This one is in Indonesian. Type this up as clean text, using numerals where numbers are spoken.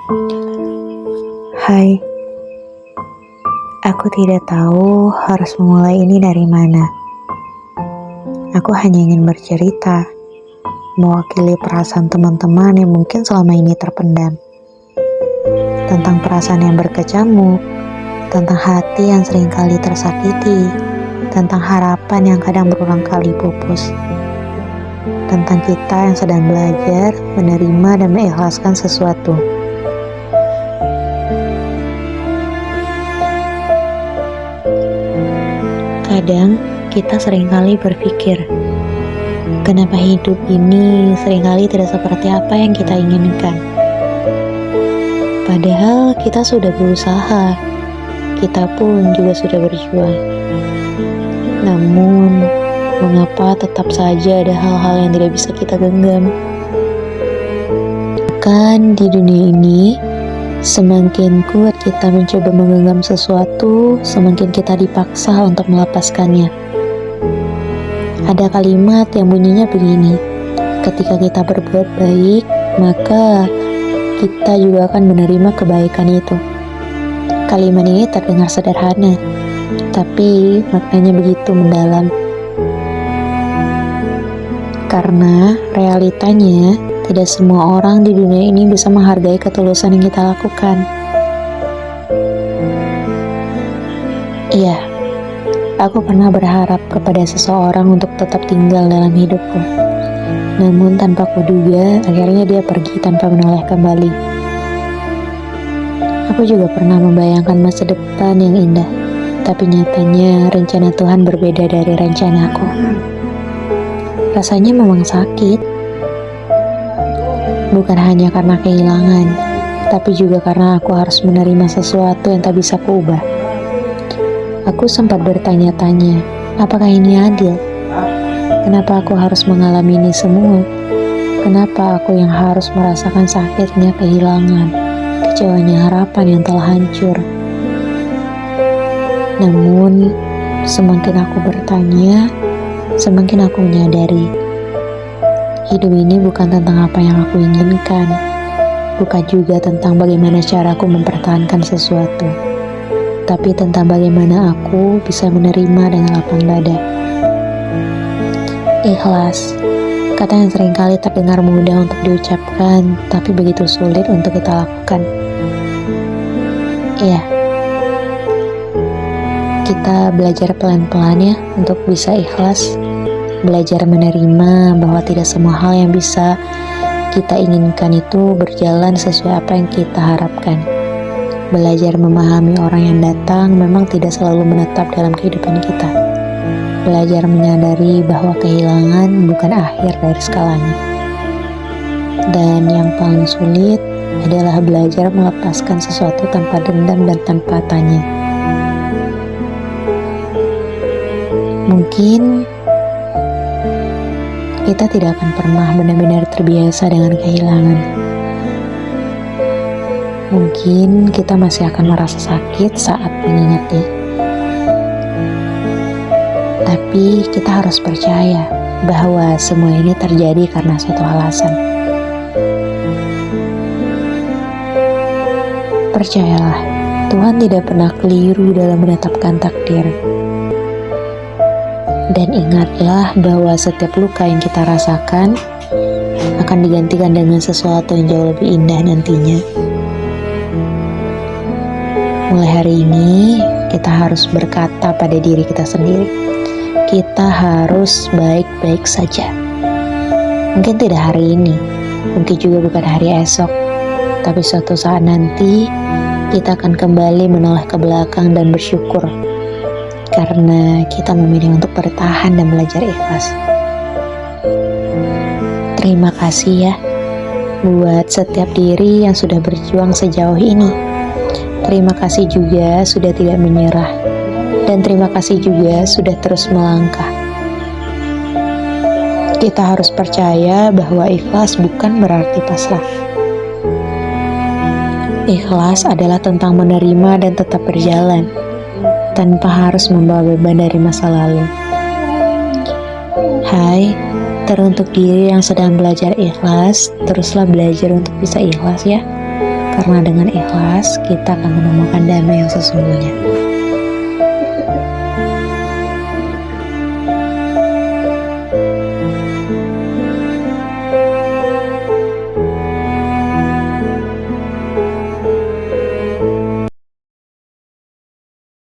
Hai, aku tidak tahu harus memulai ini dari mana. Aku hanya ingin bercerita, mewakili perasaan teman-teman yang mungkin selama ini terpendam. Tentang perasaan yang berkecamuk, tentang hati yang seringkali tersakiti, tentang harapan yang kadang berulang kali pupus. Tentang kita yang sedang belajar, menerima dan mengikhlaskan sesuatu. Kadang kita seringkali berpikir, kenapa hidup ini seringkali tidak seperti apa yang kita inginkan. Padahal kita sudah berusaha, kita pun juga sudah berjuang. Namun, mengapa tetap saja ada hal-hal yang tidak bisa kita genggam? Kan di dunia ini, semakin kuat kita mencoba menggenggam sesuatu, semakin kita dipaksa untuk melepaskannya. Ada kalimat yang bunyinya begini, ketika kita berbuat baik, maka kita juga akan menerima kebaikan itu. Kalimat ini terdengar sederhana, tapi maknanya begitu mendalam. Karena realitanya, tidak semua orang di dunia ini bisa menghargai ketulusan yang kita lakukan. Iya, aku pernah berharap kepada seseorang untuk tetap tinggal dalam hidupku. Namun tanpa kuduga, akhirnya dia pergi tanpa menoleh kembali. Aku juga pernah membayangkan masa depan yang indah, tapi nyatanya rencana Tuhan berbeda dari rencanaku. Rasanya memang sakit, bukan hanya karena kehilangan, tapi juga karena aku harus menerima sesuatu yang tak bisa kuubah. Aku sempat bertanya-tanya, apakah ini adil? Kenapa aku harus mengalami ini semua? Kenapa aku yang harus merasakan sakitnya kehilangan, kecewanya harapan yang telah hancur? Namun, semakin aku bertanya, semakin aku menyadari, hidup ini bukan tentang apa yang aku inginkan, bukan juga tentang bagaimana cara aku mempertahankan sesuatu, tapi tentang bagaimana aku bisa menerima dengan lapang dada. Ikhlas, kata yang seringkali terdengar mudah untuk diucapkan, tapi begitu sulit untuk kita lakukan. Iya, kita belajar pelan-pelan ya untuk bisa ikhlas. Belajar menerima bahwa tidak semua hal yang bisa kita inginkan itu berjalan sesuai apa yang kita harapkan. Belajar memahami orang yang datang memang tidak selalu menetap dalam kehidupan kita. Belajar menyadari bahwa kehilangan bukan akhir dari segalanya. Dan yang paling sulit adalah belajar melepaskan sesuatu tanpa dendam dan tanpa tanya. Mungkin kita tidak akan pernah benar-benar terbiasa dengan kehilangan. Mungkin kita masih akan merasa sakit saat mengingatnya. Tapi kita harus percaya bahwa semua ini terjadi karena suatu alasan. Percayalah, Tuhan tidak pernah keliru dalam menetapkan takdir. Dan ingatlah bahwa setiap luka yang kita rasakan akan digantikan dengan sesuatu yang jauh lebih indah nantinya. Mulai hari ini, kita harus berkata pada diri kita sendiri, kita harus baik-baik saja. Mungkin tidak hari ini, mungkin juga bukan hari esok, tapi suatu saat nanti, kita akan kembali menoleh ke belakang dan bersyukur karena kita memilih untuk bertahan dan belajar ikhlas. Terima kasih ya buat setiap diri yang sudah berjuang sejauh ini. Terima kasih juga sudah tidak menyerah, dan terima kasih juga sudah terus melangkah. Kita harus percaya bahwa ikhlas bukan berarti pasrah. Ikhlas adalah tentang menerima dan tetap berjalan tanpa harus membawa beban dari masa lalu. Hai, teruntuk diri yang sedang belajar ikhlas, teruslah belajar untuk bisa ikhlas ya. karena dengan ikhlas kita akan menemukan damai yang sesungguhnya.